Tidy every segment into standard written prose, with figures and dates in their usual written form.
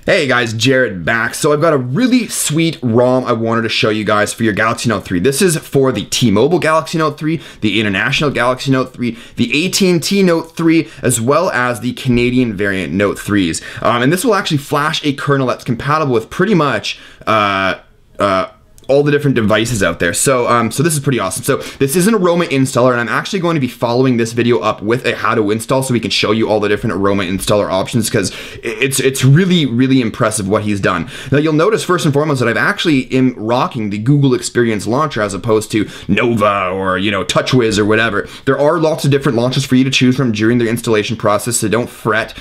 Hey guys, Jared back. So I've got a really sweet ROM I wanted to show you guys for your Galaxy Note 3. This is for the T-Mobile Galaxy Note 3, the International Galaxy Note 3, the AT&T Note 3, as well as the Canadian variant Note 3s. And this will actually flash a kernel that's compatible with pretty much all the different devices out there. So this is pretty awesome. So this is an Aroma installer, and I'm actually going to be following this video up with a how to install so we can show you all the different Aroma installer options, because it's really impressive what he's done. Now you'll notice first and foremost that I've actually am rocking the Google Experience launcher as opposed to Nova or TouchWiz or whatever. There are lots of different launchers for you to choose from during the installation process, so don't fret.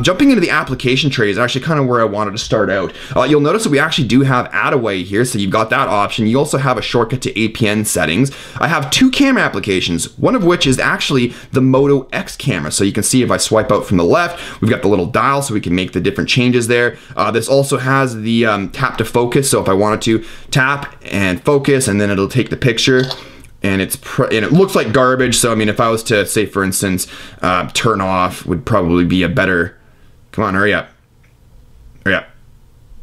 Jumping into the application tray is actually kind of where I wanted to start out. You'll notice that we actually do have add away here, so you've got that option. You also have a shortcut to APN settings. I have two camera applications, one of which is actually the Moto X camera. So you can see if I swipe out from the left, we've got the little dial so we can make the different changes there. This also has the tap to focus. So if I wanted to tap and focus, and then it'll take the picture. And it looks like garbage. So I mean, if I was to say, for instance, turn off would probably be a better. Come on, hurry up. Hurry up.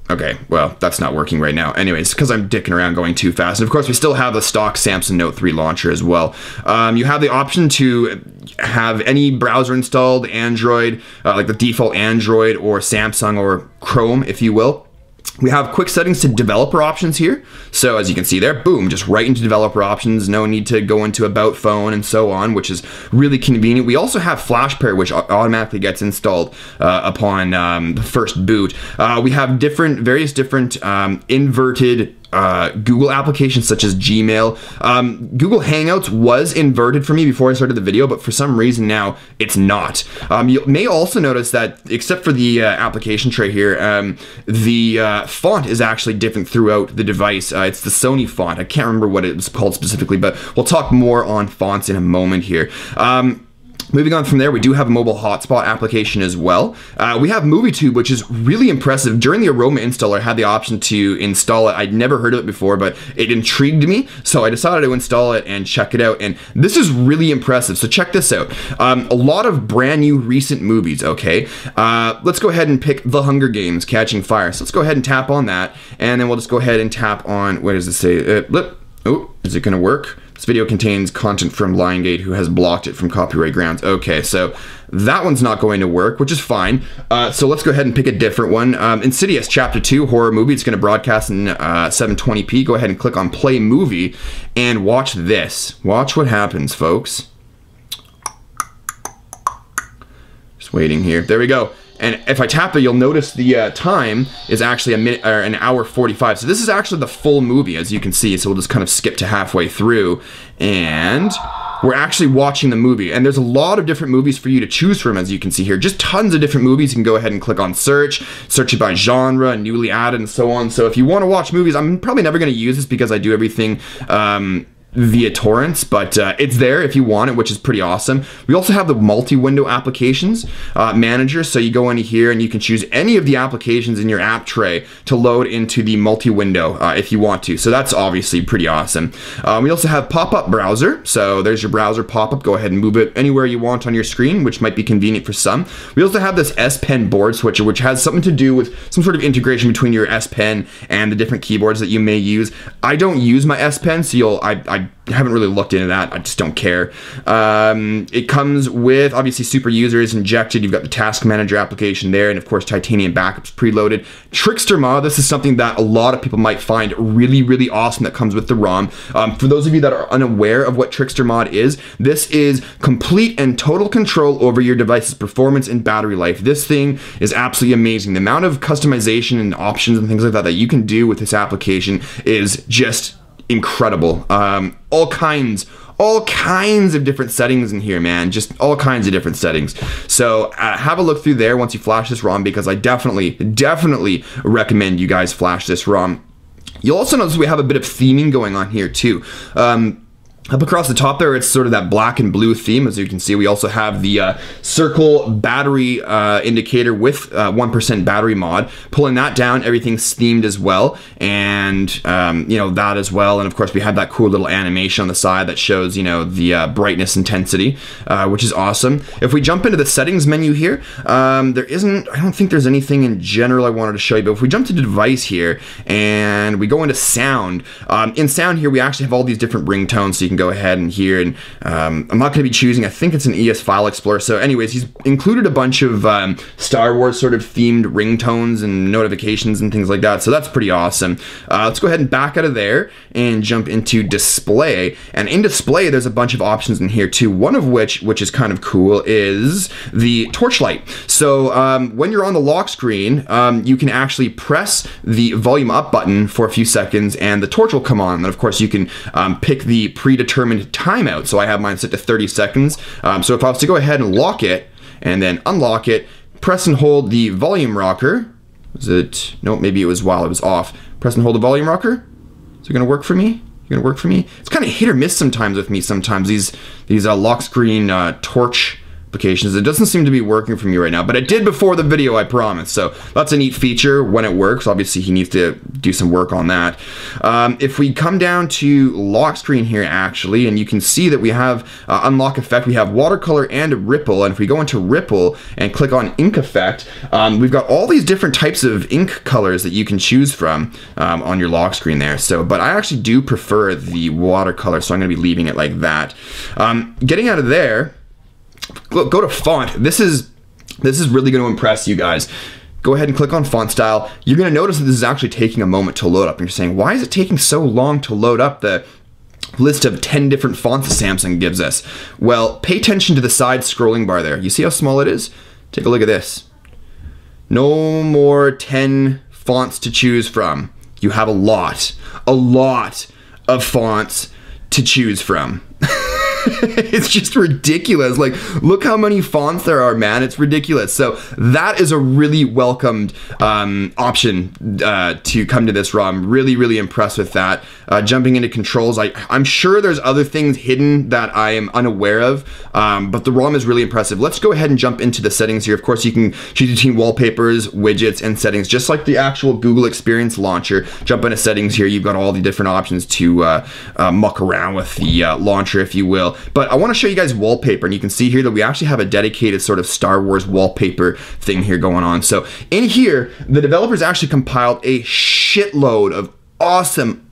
Okay, well, that's not working right now. Anyways, because I'm dicking around going too fast. And of course, we still have the stock Samsung Note 3 launcher as well. You have the option to have any browser installed, Android, like the default Android or Samsung or Chrome, if you will. We have quick settings to developer options here. So as you can see there, boom, just right into developer options. No need to go into about phone and so on, which is really convenient. We also have Flash Pair, which automatically gets installed upon the first boot. We have various different inverted Google applications such as Gmail. Google Hangouts was inverted for me before I started the video, but for some reason now it's not. You may also notice that except for the application tray here, the font is actually different throughout the device. It's the Sony font. I can't remember what it was called specifically, but we'll talk more on fonts in a moment here. Moving on from there, we do have a mobile hotspot application as well. We have MovieTube, which is really impressive. During the Aroma installer, I had the option to install it. I'd never heard of it before, but it intrigued me, so I decided to install it and check it out. And this is really impressive. So check this out. A lot of brand new recent movies, okay? Let's go ahead and pick The Hunger Games, Catching Fire. So let's go ahead and tap on that, and then we'll just go ahead and tap on, what does it say? Oh, is it gonna work? This video contains content from Liongate, who has blocked it from copyright grounds. Okay, so that one's not going to work, which is fine. So let's go ahead and pick a different one. Insidious Chapter 2 horror movie. It's going to broadcast in 720p. Go ahead and click on play movie and watch this. Watch what happens, folks. Just waiting here. There we go. And if I tap it, you'll notice the time is actually an hour 45. So this is actually the full movie, as you can see. So we'll just kind of skip to halfway through, and we're actually watching the movie. And there's a lot of different movies for you to choose from, as you can see here. Just tons of different movies. You can go ahead and click on search it by genre, newly added, and so on. So if you want to watch movies, I'm probably never going to use this because I do everything via torrents, but it's there if you want it, which is pretty awesome. We also have the multi-window applications manager, so you go into here and you can choose any of the applications in your app tray to load into the multi-window if you want to. So that's obviously pretty awesome. We also have pop-up browser, so there's your browser pop-up. Go ahead and move it anywhere you want on your screen, which might be convenient for some. We also have this S Pen board switcher, which has something to do with some sort of integration between your S Pen and the different keyboards that you may use. I don't use my S Pen, so I haven't really looked into that. I just don't care. It comes with, obviously, super users injected. You've got the task manager application there, and of course, titanium backups preloaded. Trickster mod, this is something that a lot of people might find really awesome that comes with the ROM. For those of you that are unaware of what Trickster mod is, this is complete and total control over your device's performance and battery life. This thing is absolutely amazing. The amount of customization and options and things like that that you can do with this application is just incredible. All kinds of different settings in here, man. Just all kinds of different settings. So have a look through there once you flash this ROM, because I definitely recommend you guys flash this ROM. You'll also notice we have a bit of theming going on here too. Up across the top there, it's sort of that black and blue theme. As you can see, we also have the circle battery indicator with 1% battery mod. Pulling that down, everything's themed as well, and you know, that as well. And of course, we have that cool little animation on the side that shows, you know, the brightness intensity, which is awesome. If we jump into the settings menu here, I don't think there's anything in general I wanted to show you, but if we jump to device here and we go into sound, in sound here, we actually have all these different ringtones, so you can go ahead and hear, and I'm not going to be choosing, I think it's an ES File Explorer. So anyways, he's included a bunch of Star Wars sort of themed ringtones and notifications and things like that, so that's pretty awesome. Let's go ahead and back out of there and jump into display, and in display there's a bunch of options in here too, one of which is kind of cool, is the torchlight. So when you're on the lock screen, you can actually press the volume up button for a few seconds and the torch will come on, and of course you can pick the predetermined timeout. So I have mine set to 30 seconds. So if I was to go ahead and lock it and then unlock it, press and hold the volume rocker. Was it? No, maybe it was while it was off. Press and hold the volume rocker. Is it going to work for me? Going to work for me? It's kind of hit or miss sometimes with me. Sometimes these lock screen torch applications, it doesn't seem to be working for me right now, but it did before the video, I promise. So that's a neat feature when it works. Obviously he needs to do some work on that. If we come down to lock screen here actually, and you can see that we have unlock effect, we have watercolor and ripple, and if we go into ripple and click on ink effect, we've got all these different types of ink colors that you can choose from on your lock screen there. So, but I actually do prefer the watercolor, so I'm going to be leaving it like that. Getting out of there, go to font. This is really going to impress you guys. Go ahead and click on font style. You're going to notice that this is actually taking a moment to load up. And you're saying, why is it taking so long to load up the list of 10 different fonts that Samsung gives us? Well, pay attention to the side scrolling bar there. You see how small it is? Take a look at this. No more 10 fonts to choose from. You have a lot of fonts to choose from. It's just ridiculous. Like, look how many fonts there are, man. It's ridiculous. So that is a really welcomed option to come to this ROM. Really impressed with that. Jumping into controls, I'm sure there's other things hidden that I am unaware of, but the ROM is really impressive. Let's go ahead and jump into the settings here. Of course, you can choose between wallpapers, widgets, and settings, just like the actual Google Experience launcher. Jump into settings here. You've got all the different options to muck around with the launcher, if you will. But I want to show you guys wallpaper, and you can see here that we actually have a dedicated sort of Star Wars wallpaper thing here going on. So in here, the developers actually compiled a shitload of awesome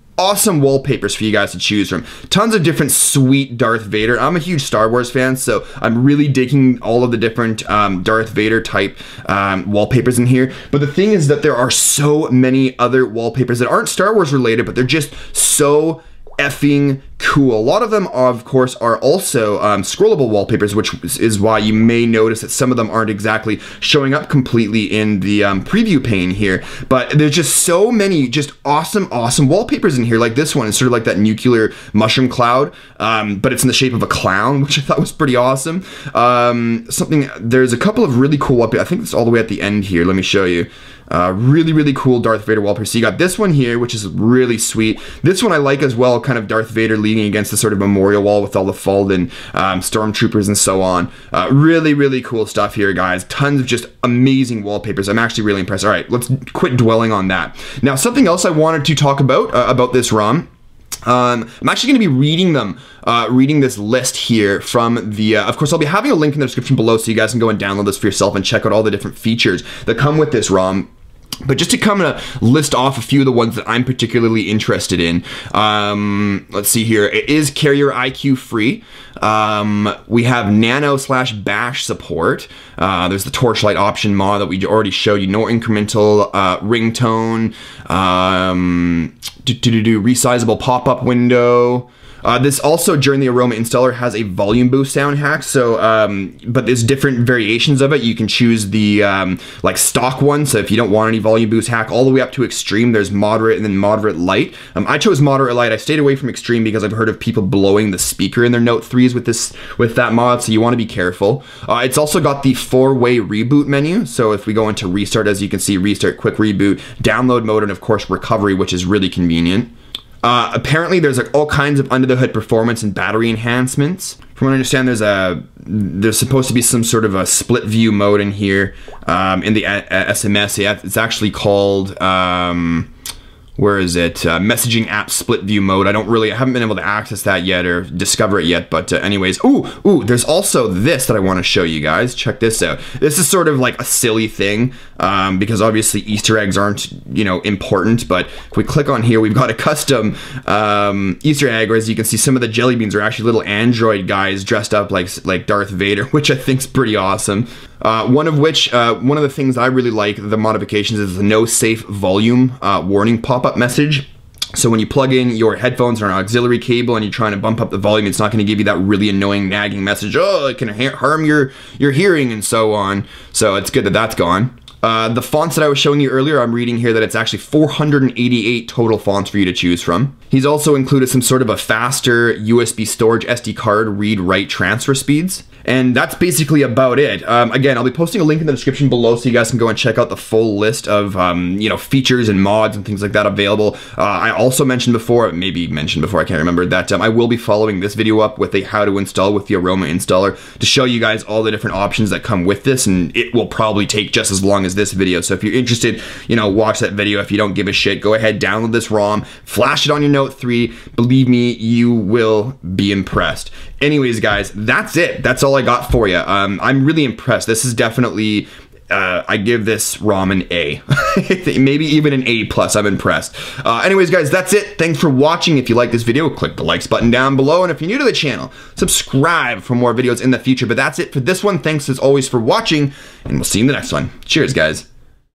wallpapers for you guys to choose from. Tons of different sweet Darth Vader. I'm a huge Star Wars fan, so I'm really digging all of the different Darth Vader type wallpapers in here. But the thing is that there are so many other wallpapers that aren't Star Wars related, but they're just so effing cool. A lot of them, of course, are also scrollable wallpapers, which is why you may notice that some of them aren't exactly showing up completely in the preview pane here. But there's just so many just awesome wallpapers in here. Like this one is sort of like that nuclear mushroom cloud, but it's in the shape of a clown, which I thought was pretty awesome. There's a couple of really cool wallpapers. I think it's all the way at the end here. Let me show you. Really cool Darth Vader wallpaper. So you got this one here, which is really sweet. This one I like as well, kind of Darth Vader leaning against the sort of memorial wall with all the fallen stormtroopers and so on. Really cool stuff here, guys. Tons of just amazing wallpapers. I'm actually really impressed. All right, let's quit dwelling on that. Now, something else I wanted to talk about this ROM. I'm actually going to be reading this list here from the, of course, I'll be having a link in the description below so you guys can go and download this for yourself and check out all the different features that come with this ROM. But just to come and list off a few of the ones that I'm particularly interested in. Let's see here. It is carrier IQ free. We have nano/bash support. There's the torchlight option mod that we already showed you. No incremental ringtone. Resizable pop-up window. This also, during the Aroma installer, has a volume boost sound hack. So, but there's different variations of it. You can choose the like stock one. So if you don't want any volume boost hack, all the way up to extreme, there's moderate and then moderate light. I chose moderate light. I stayed away from extreme because I've heard of people blowing the speaker in their Note 3s with that mod. So you want to be careful. It's also got the 4-way reboot menu. So if we go into restart, as you can see, restart, quick reboot, download mode, and of course recovery, which is really convenient. Apparently there's like all kinds of under the hood performance and battery enhancements. From what I understand, there's supposed to be some sort of a split view mode in here in the SMS. Yeah, it's actually called where is it? Messaging app split view mode. I haven't been able to access that yet or discover it yet, but anyways. Ooh, there's also this that I want to show you guys. Check this out. This is sort of like a silly thing because obviously Easter eggs aren't, you know, important, but if we click on here, we've got a custom Easter egg, where as you can see, some of the jelly beans are actually little android guys dressed up like Darth Vader, which I think is pretty awesome. One of the things I really like, the modifications, is the no safe volume warning pop-up message. So when you plug in your headphones or an auxiliary cable and you're trying to bump up the volume, it's not going to give you that really annoying nagging message, oh, it can harm your hearing and so on. So it's good that that's gone. The fonts that I was showing you earlier, I'm reading here that it's actually 488 total fonts for you to choose from. He's also included some sort of a faster USB storage SD card read-write transfer speeds. And that's basically about it. Again, I'll be posting a link in the description below so you guys can go and check out the full list of you know, features and mods and things like that available. I also mentioned before, I can't remember, that I will be following this video up with a how to install with the Aroma installer to show you guys all the different options that come with this, and it will probably take just as long as this video. So if you're interested, you know, watch that video. If you don't give a shit, go ahead, download this ROM, flash it on your Note 3. Believe me, you will be impressed. Anyways, guys, that's it. That's all I got for you. I'm really impressed. This is definitely, I give this ROM an A. Maybe even an A+. I'm impressed. Anyways, guys, that's it. Thanks for watching. If you like this video, click the likes button down below. And if you're new to the channel, subscribe for more videos in the future. But that's it for this one. Thanks as always for watching, and we'll see you in the next one. Cheers, guys.